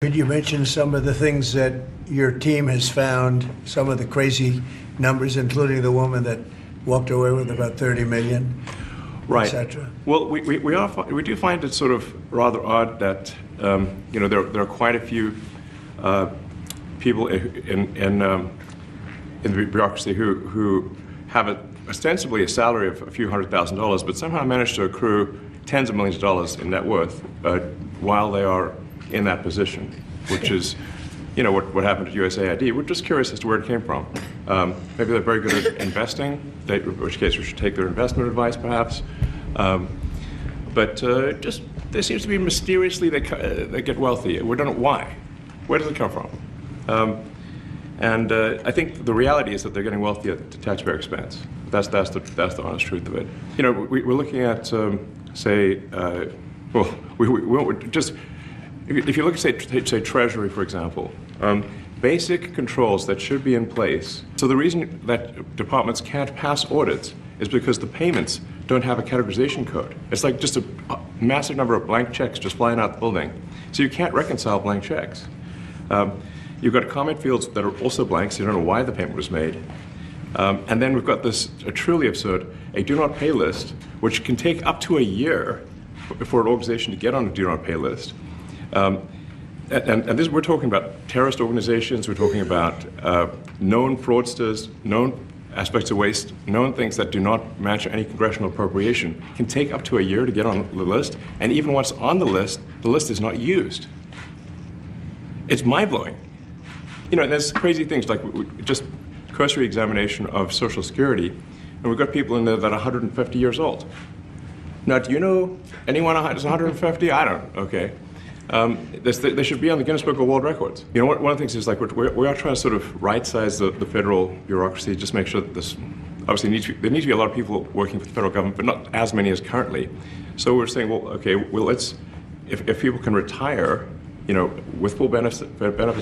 Could you mention some of the things that your team has found, some of the crazy numbers, including the woman that walked away with about 30 million, right, etc.? Well, we do find it sort of rather odd that there are quite a few people in the bureaucracy who have ostensibly a salary of a few $100,000, but somehow manage to accrue tens of millions of dollars in net worth while they are in that position, which is, what happened at USAID. We're just curious as to where it came from. Maybe they're very good at investing, in which case we should take their investment advice, perhaps. But just there seems to be mysteriously they get wealthy. We don't know why. Where does it come from? And I think the reality is that they're getting wealthy at the taxpayer expense. That's the honest truth of it. We're looking at if you look at say Treasury, for example, basic controls that should be in place. So the reason that departments can't pass audits is because the payments don't have a categorization code. It's like just a massive number of blank checks just flying out the building. So you can't reconcile blank checks. You've got comment fields that are also blank, so you don't know why the payment was made. And then we've got this truly absurd, a do not pay list, which can take up to a year for an organization to get on a do not pay list. And this, we're talking about terrorist organizations, we're talking about known fraudsters, known aspects of waste, known things that do not match any congressional appropriation, can take up to a year to get on the list, and even once on the list is not used. It's mind-blowing. There's crazy things like just cursory examination of Social Security, and we've got people in there that are 150 years old. Now, do you know anyone who's 150? I don't. Okay. They should be on the Guinness Book of World Records. One of the things is like we are trying to sort of right-size the federal bureaucracy, just make sure that this, obviously there need to be a lot of people working for the federal government, but not as many as currently. So we're saying, let's, if people can retire, with full benefits and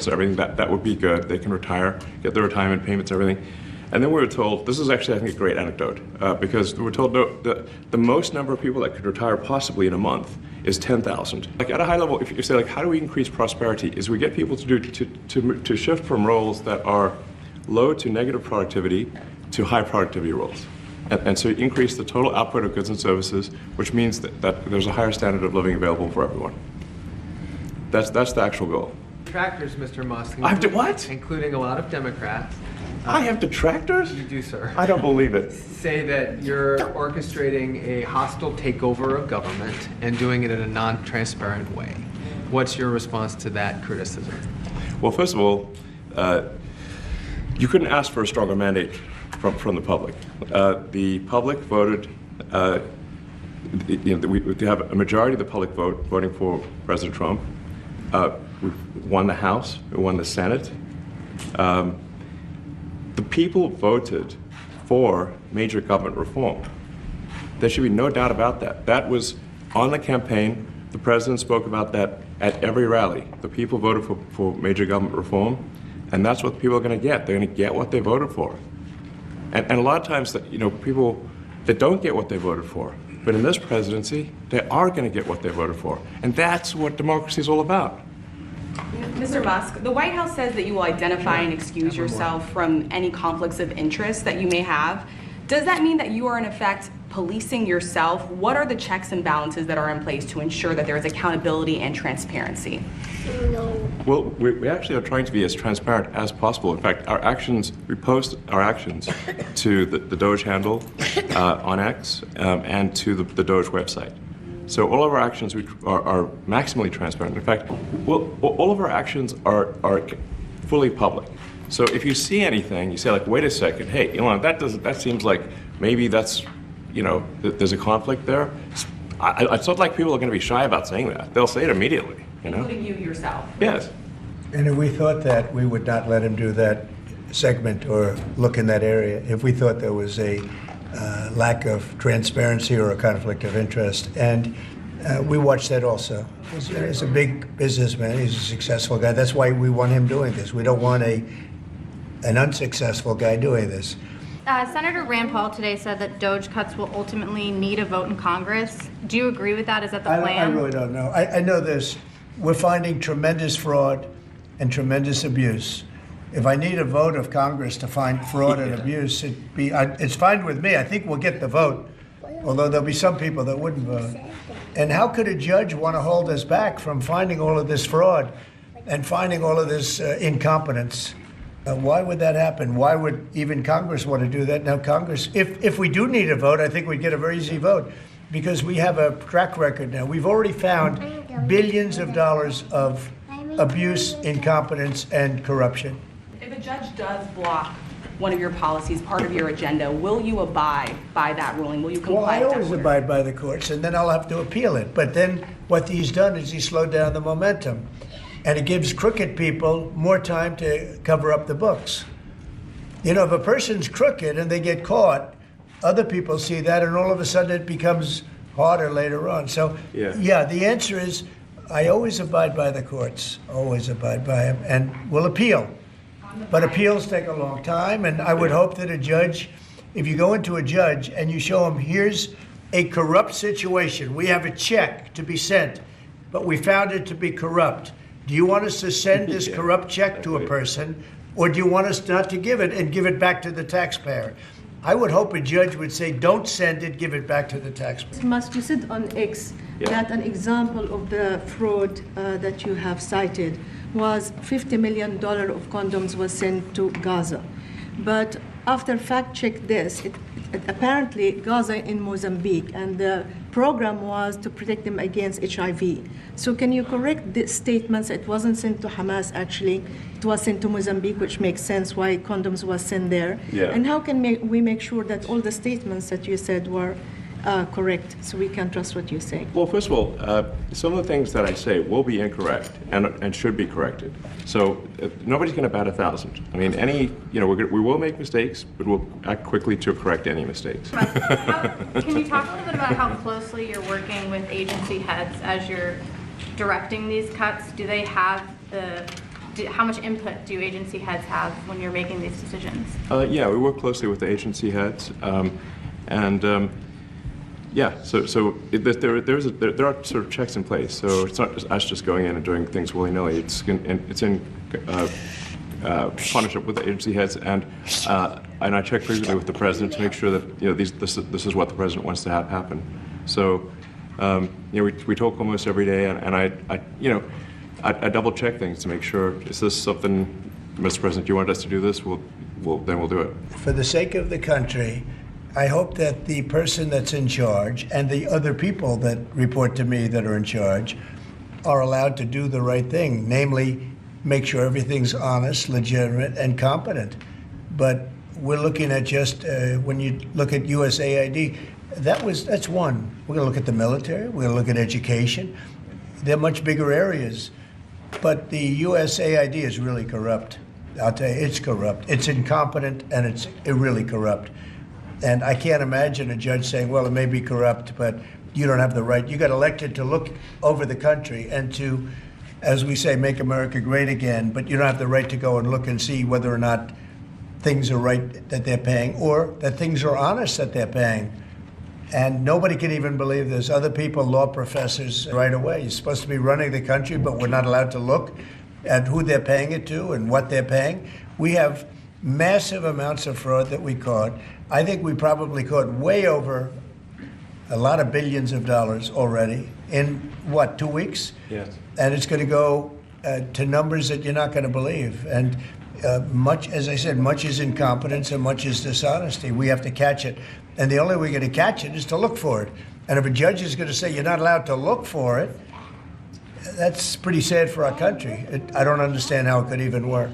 everything, that would be good. They can retire, get their retirement payments, everything. And then we were told, this is actually, I think, a great anecdote, because we were told the most number of people that could retire possibly in a month is 10,000. Like at a high level, if you say, like, how do we increase prosperity, is we get people to shift from roles that are low to negative productivity to high productivity roles. And so increase the total output of goods and services, which means that there's a higher standard of living available for everyone. That's the actual goal. Detractors, Mr. Musk. I have to what? Including a lot of Democrats. I have detractors? You do, sir. I don't believe it. Say that you're orchestrating a hostile takeover of government and doing it in a non-transparent way. What's your response to that criticism? Well, first of all, you couldn't ask for a stronger mandate from the public. The public voted. We have a majority of the public voting for President Trump. We won the House. We won the Senate. The people voted for major government reform. There should be no doubt about that. That was on the campaign. The president spoke about that at every rally. The people voted for major government reform, and that's what people are going to get. They're going to get what they voted for. And a lot of times, people that don't get what they voted for, but in this presidency, they are going to get what they voted for. And that's what democracy is all about. Mr. Musk, the White House says that you will identify and excuse yourself from any conflicts of interest that you may have. Does that mean that you are in effect policing yourself? What are the checks and balances that are in place to ensure that there is accountability and transparency? Well, we actually are trying to be as transparent as possible. In fact, we post our actions to the DOGE handle on X and to the DOGE website. So all of our actions are maximally transparent. In fact, all of our actions are fully public. So if you see anything, you say, like, wait a second, hey, that seems like maybe that's, there's a conflict there. It's not like people are going to be shy about saying that. They'll say it immediately, Including you yourself. Yes. And if we thought that, we would not let him do that segment or look in that area if we thought there was a lack of transparency or a conflict of interest. And we watch that also. He's a big businessman. He's a successful guy. That's why we want him doing this. We don't want an unsuccessful guy doing this. Senator Rand Paul today said that DOGE cuts will ultimately need a vote in Congress. Do you agree with that? Is that the plan? I really don't know. I know there's we're finding tremendous fraud and tremendous abuse. If I need a vote of Congress to find fraud and abuse, it's fine with me. I think we'll get the vote, although there'll be some people that wouldn't vote. And how could a judge want to hold us back from finding all of this fraud and finding all of this incompetence? Why would that happen? Why would even Congress want to do that? Now, Congress, if we do need a vote, I think we'd get a very easy vote because we have a track record now. We've already found billions of dollars of abuse, incompetence, and corruption. If a judge does block one of your policies, part of your agenda, will you abide by that ruling? Will you comply Well, I with that always order? abide by the courts, and then I'll have to appeal it. But then what he's done is he slowed down the momentum. And it gives crooked people more time to cover up the books. You know, if a person's crooked and they get caught, other people see that, and all of a sudden it becomes harder later on. So, yeah, the answer is I always abide by the courts, always abide by them, and will appeal. But appeals take a long time, and I would hope that a judge, if you go into a judge and you show him, here's a corrupt situation, we have a check to be sent, but we found it to be corrupt. Do you want us to send this corrupt check to a person, or do you want us not to give it and give it back to the taxpayer? I would hope a judge would say, don't send it, give it back to the taxpayer. Musk, you said on X that an example of the fraud that you have cited was $50 million of condoms was sent to Gaza. But after fact-check this, apparently Gaza in Mozambique, and the program was to protect them against HIV. So can you correct the statements? It wasn't sent to Hamas, actually. It was sent to Mozambique, which makes sense why condoms was sent there. Yeah. And how can we make sure that all the statements that you said were correct, so we can trust what you say? Well, first of all, some of the things that I say will be incorrect and should be corrected. So nobody's going to bat 1,000. I mean, we will make mistakes, but we'll act quickly to correct any mistakes. Can you talk a little bit about how closely you're working with agency heads as you're directing these cuts? Do they have how much input do agency heads have when you're making these decisions? Yeah, we work closely with the agency heads, yeah, so there are sort of checks in place. So it's not just us just going in and doing things willy-nilly. It's in partnership with the agency heads, and I check frequently with the president to make sure that this is what the president wants to have happen. So we talk almost every day, and I double check things to make sure, is this something, Mr. President, you want us to do this? Then we'll do it. For the sake of the country, I hope that the person that's in charge and the other people that report to me that are in charge are allowed to do the right thing, namely make sure everything's honest, legitimate, and competent. But we're looking at just, when you look at USAID, that's one. We're going to look at the military, we're going to look at education. They're much bigger areas. But the USAID is really corrupt. I'll tell you, it's corrupt. It's incompetent, and it's really corrupt. And I can't imagine a judge saying, well, it may be corrupt, but you don't have the right. You got elected to look over the country and to, as we say, make America great again, but you don't have the right to go and look and see whether or not things are right that they're paying or that things are honest that they're paying. And nobody can even believe this. Other people, law professors, right away. You're supposed to be running the country, but we're not allowed to look at who they're paying it to and what they're paying. We have massive amounts of fraud that we caught. I think we probably caught way over a lot of billions of dollars already in, 2 weeks? Yes. And it's going to go to numbers that you're not going to believe. And much, as I said, much is incompetence and much is dishonesty. We have to catch it. And the only way we're going to catch it is to look for it. And if a judge is going to say you're not allowed to look for it, that's pretty sad for our country. I don't understand how it could even work.